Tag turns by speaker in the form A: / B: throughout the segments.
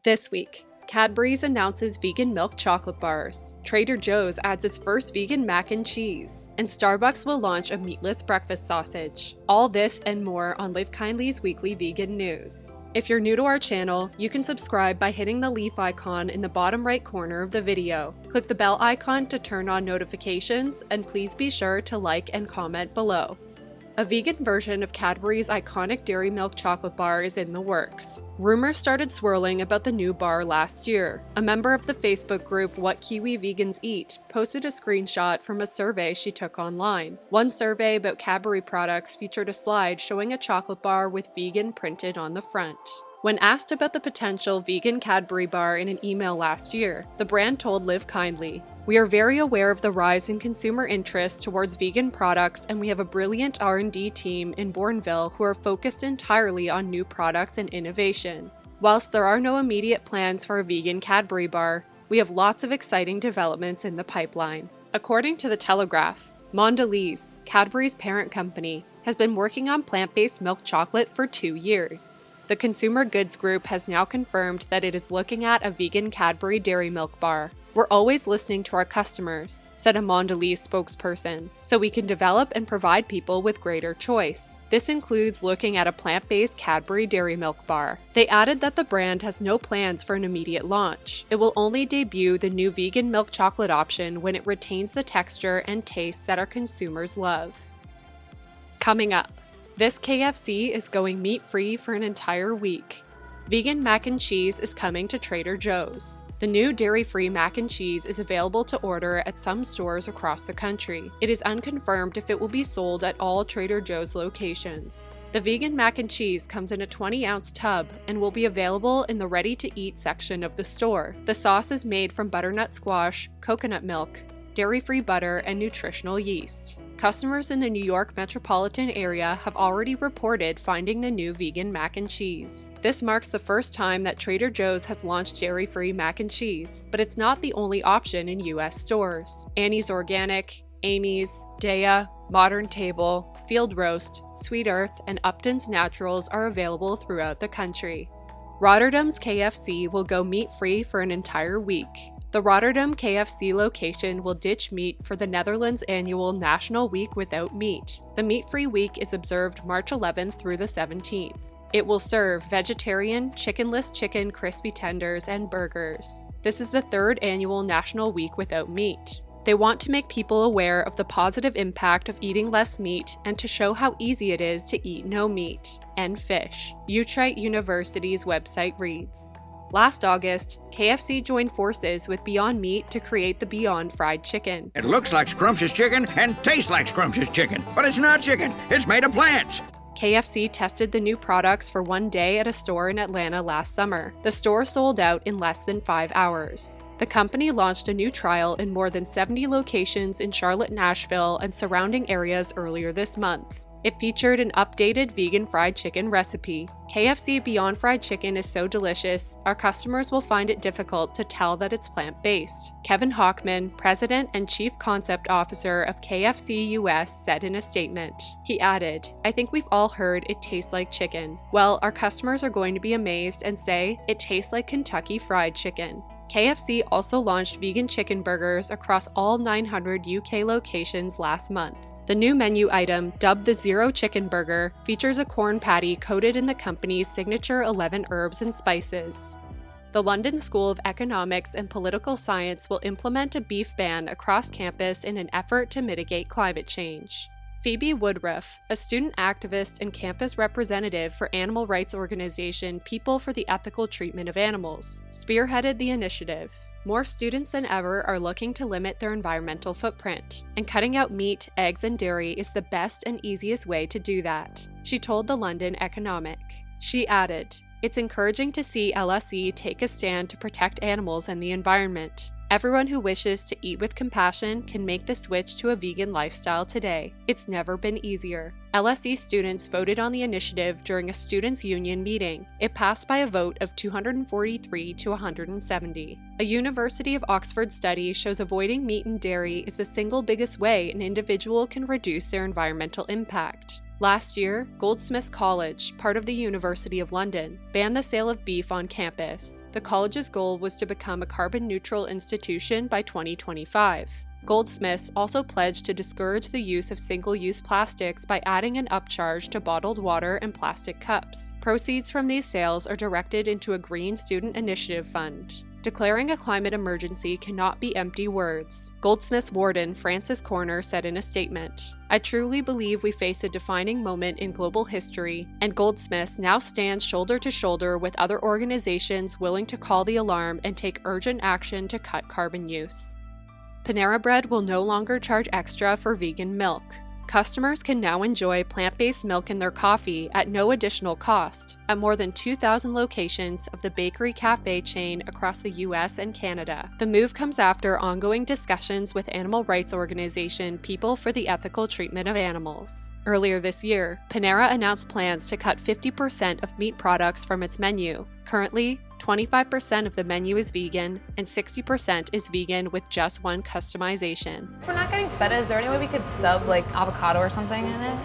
A: This week, Cadbury's announces vegan milk chocolate bars, Trader Joe's adds its first vegan mac and cheese, and Starbucks will launch a meatless breakfast sausage. All this and more on Live Kindly's weekly vegan news. If you're new to our channel, you can subscribe by hitting the leaf icon in the bottom right corner of the video. Click the bell icon to turn on notifications, and please be sure to like and comment below. A vegan version of Cadbury's iconic dairy milk chocolate bar is in the works. Rumors started swirling about the new bar last year. A member of the Facebook group What Kiwi Vegans Eat posted a screenshot from a survey she took online. One survey about Cadbury products featured a slide showing a chocolate bar with vegan printed on the front. When asked about the potential vegan Cadbury bar in an email last year, the brand told Live Kindly, "We are very aware of the rise in consumer interest towards vegan products, and we have a brilliant R&D team in Bourneville who are focused entirely on new products and innovation. Whilst there are no immediate plans for a vegan Cadbury bar, we have lots of exciting developments in the pipeline." According to The Telegraph, Mondelez, Cadbury's parent company, has been working on plant-based milk chocolate for 2 years. The consumer goods group has now confirmed that it is looking at a vegan Cadbury dairy milk bar. "We're always listening to our customers," said a Mondelez spokesperson, "so we can develop and provide people with greater choice. This includes looking at a plant-based Cadbury dairy milk bar." They added that the brand has no plans for an immediate launch. It will only debut the new vegan milk chocolate option when it retains the texture and taste that our consumers love. Coming up, this KFC is going meat-free for an entire week. Vegan mac and cheese is coming to Trader Joe's. The new dairy-free mac and cheese is available to order at some stores across the country. It is unconfirmed if it will be sold at all Trader Joe's locations. The vegan mac and cheese comes in a 20-ounce tub and will be available in the ready-to-eat section of the store. The sauce is made from butternut squash, coconut milk, dairy-free butter, and nutritional yeast. Customers in the New York metropolitan area have already reported finding the new vegan mac and cheese. This marks the first time that Trader Joe's has launched dairy-free mac and cheese, but it's not the only option in US stores. Annie's Organic, Amy's, Daya, Modern Table, Field Roast, Sweet Earth, and Upton's Naturals are available throughout the country. Rotterdam's KFC will go meat-free for an entire week. The Rotterdam KFC location will ditch meat for the Netherlands' annual National Week Without Meat. The meat-free week is observed March 11th through the 17th. It will serve vegetarian, chickenless chicken crispy tenders and burgers. This is the third annual National Week Without Meat. They want to make people aware of the positive impact of eating less meat and to show how easy it is to eat no meat and fish. Utrecht University's website reads, "Last August, KFC joined forces with Beyond Meat to create the Beyond Fried Chicken.
B: It looks like scrumptious chicken and tastes like scrumptious chicken, but it's not chicken. It's made of plants."
A: KFC tested the new products for 1 day at a store in Atlanta last summer. The store sold out in less than 5 hours. The company launched a new trial in more than 70 locations in Charlotte, Nashville, and surrounding areas earlier this month. It featured an updated vegan fried chicken recipe. KFC Beyond Fried Chicken is so delicious, our customers will find it difficult to tell that it's plant-based, Kevin Hochman, President and Chief Concept Officer of KFC US, said in a statement. He added, "I think we've all heard it tastes like chicken. Well, our customers are going to be amazed and say it tastes like Kentucky Fried Chicken." KFC also launched vegan chicken burgers across all 900 UK locations last month. The new menu item, dubbed the Zero Chicken Burger, features a corn patty coated in the company's signature 11 herbs and spices. The London School of Economics and Political Science will implement a beef ban across campus in an effort to mitigate climate change. Phoebe Woodruff, a student activist and campus representative for animal rights organization People for the Ethical Treatment of Animals, spearheaded the initiative. More students than ever are looking to limit their environmental footprint, and cutting out meat, eggs, and dairy is the best and easiest way to do that, she told the London Economic. She added, "It's encouraging to see LSE take a stand to protect animals and the environment. Everyone who wishes to eat with compassion can make the switch to a vegan lifestyle today. It's never been easier." LSE students voted on the initiative during a students' union meeting. It passed by a vote of 243 to 170. A University of Oxford study shows avoiding meat and dairy is the single biggest way an individual can reduce their environmental impact. Last year, Goldsmith College, part of the University of London, banned the sale of beef on campus. The college's goal was to become a carbon-neutral institution by 2025. Goldsmiths also pledged to discourage the use of single-use plastics by adding an upcharge to bottled water and plastic cups. Proceeds from these sales are directed into a Green Student Initiative Fund. Declaring a climate emergency cannot be empty words, Goldsmith's warden Francis Corner said in a statement. I truly believe we face a defining moment in global history, and Goldsmiths now stands shoulder to shoulder with other organizations willing to call the alarm and take urgent action to cut carbon use. Panera Bread will no longer charge extra for vegan milk. Customers can now enjoy plant-based milk in their coffee at no additional cost at more than 2,000 locations of the bakery cafe chain across the US and Canada. The move comes after ongoing discussions with animal rights organization People for the Ethical Treatment of Animals. Earlier this year, Panera announced plans to cut 50% of meat products from its menu. Currently, 25% of the menu is vegan, and 60% is vegan with just one customization.
C: We're not getting feta. Is there any way we could sub like avocado or something in it?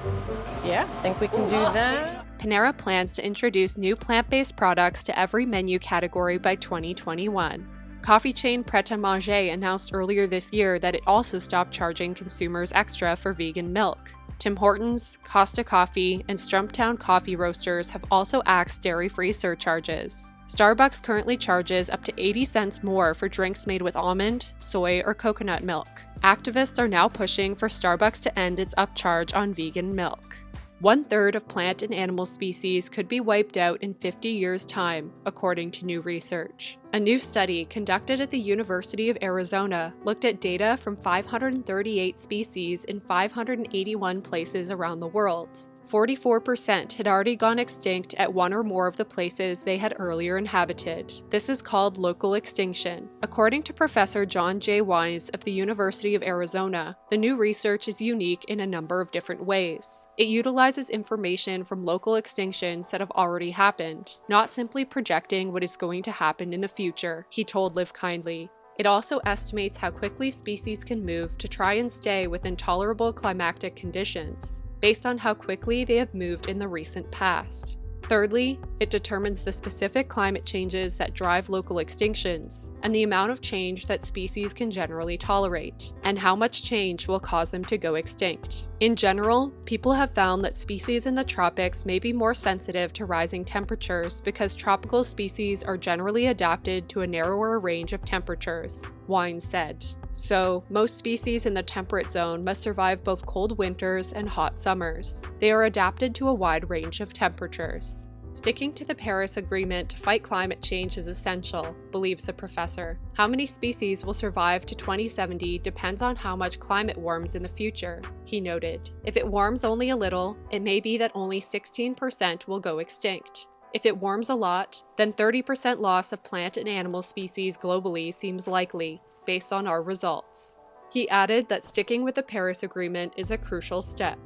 D: Yeah, I think we can do that.
A: Panera plans to introduce new plant-based products to every menu category by 2021. Coffee chain Pret a Manger announced earlier this year that it also stopped charging consumers extra for vegan milk. Tim Hortons, Costa Coffee, and Stumptown Coffee Roasters have also axed dairy-free surcharges. Starbucks currently charges up to 80 cents more for drinks made with almond, soy, or coconut milk. Activists are now pushing for Starbucks to end its upcharge on vegan milk. 1/3 of plant and animal species could be wiped out in 50 years' time, according to new research. A new study conducted at the University of Arizona looked at data from 538 species in 581 places around the world. 44% had already gone extinct at one or more of the places they had earlier inhabited. This is called local extinction. According to Professor John J. Wise of the University of Arizona, the new research is unique in a number of different ways. It utilizes information from local extinctions that have already happened, not simply projecting what is going to happen in the future, he told LIVEKINDLY. It also estimates how quickly species can move to try and stay within tolerable climatic conditions, based on how quickly they have moved in the recent past. Thirdly, it determines the specific climate changes that drive local extinctions, and the amount of change that species can generally tolerate, and how much change will cause them to go extinct. In general, people have found that species in the tropics may be more sensitive to rising temperatures because tropical species are generally adapted to a narrower range of temperatures, Wines said. So, most species in the temperate zone must survive both cold winters and hot summers. They are adapted to a wide range of temperatures. Sticking to the Paris Agreement to fight climate change is essential, believes the professor. How many species will survive to 2070 depends on how much climate warms in the future, he noted. If it warms only a little, it may be that only 16% will go extinct. If it warms a lot, then 30% loss of plant and animal species globally seems likely, based on our results. He added that sticking with the Paris Agreement is a crucial step.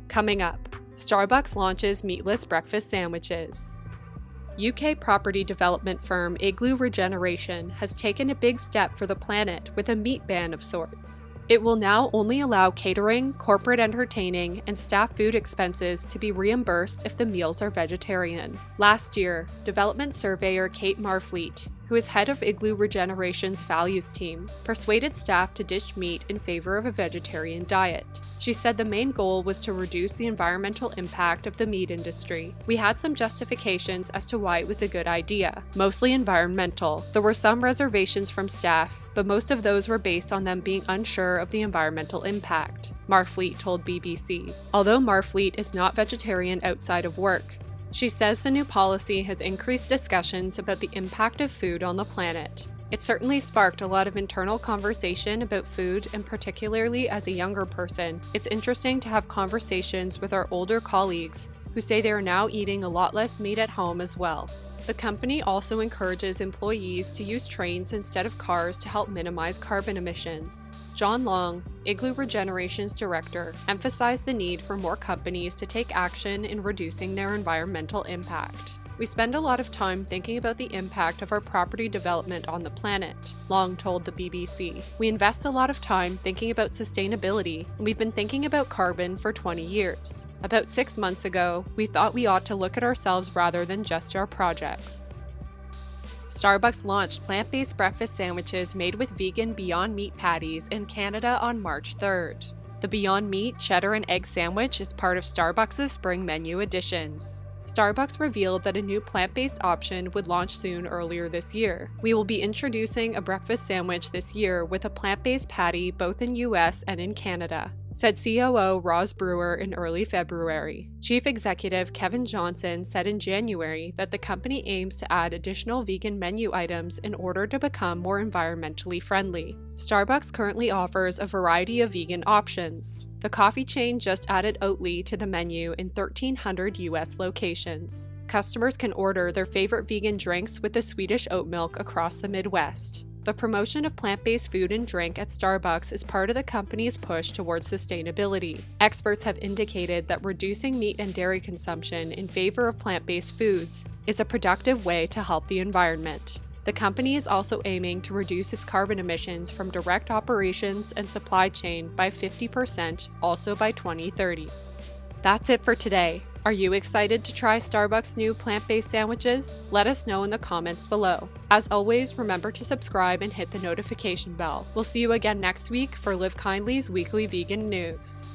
A: Coming up, Starbucks launches meatless breakfast sandwiches. UK property development firm Igloo Regeneration has taken a big step for the planet with a meat ban of sorts. It will now only allow catering, corporate entertaining, and staff food expenses to be reimbursed if the meals are vegetarian. Last year, development surveyor Kate Marfleet, who is head of Igloo Regeneration's values team, persuaded staff to ditch meat in favor of a vegetarian diet. She said the main goal was to reduce the environmental impact of the meat industry. We had some justifications as to why it was a good idea, mostly environmental. There were some reservations from staff, but most of those were based on them being unsure of the environmental impact, Marfleet told BBC. Although Marfleet is not vegetarian outside of work, she says the new policy has increased discussions about the impact of food on the planet. It certainly sparked a lot of internal conversation about food, and particularly as a younger person, it's interesting to have conversations with our older colleagues who say they are now eating a lot less meat at home as well. The company also encourages employees to use trains instead of cars to help minimize carbon emissions. John Long, Igloo Regeneration's director, emphasized the need for more companies to take action in reducing their environmental impact. We spend a lot of time thinking about the impact of our property development on the planet, Long told the BBC. We invest a lot of time thinking about sustainability, and we've been thinking about carbon for 20 years. About 6 months ago, we thought we ought to look at ourselves rather than just our projects. Starbucks launched plant-based breakfast sandwiches made with vegan Beyond Meat patties in Canada on March 3rd. The Beyond Meat cheddar and egg sandwich is part of Starbucks' spring menu additions. Starbucks revealed that a new plant-based option would launch soon earlier this year. We will be introducing a breakfast sandwich this year with a plant-based patty both in US and in Canada, said COO Roz Brewer in early February. Chief Executive Kevin Johnson said in January that the company aims to add additional vegan menu items in order to become more environmentally friendly. Starbucks currently offers a variety of vegan options. The coffee chain just added Oatly to the menu in 1,300 US locations. Customers can order their favorite vegan drinks with the Swedish oat milk across the Midwest. The promotion of plant-based food and drink at Starbucks is part of the company's push towards sustainability. Experts have indicated that reducing meat and dairy consumption in favor of plant-based foods is a productive way to help the environment. The company is also aiming to reduce its carbon emissions from direct operations and supply chain by 50% also by 2030. That's it for today. Are you excited to try Starbucks' new plant-based sandwiches? Let us know in the comments below. As always, remember to subscribe and hit the notification bell. We'll see you again next week for Live Kindly's weekly vegan news.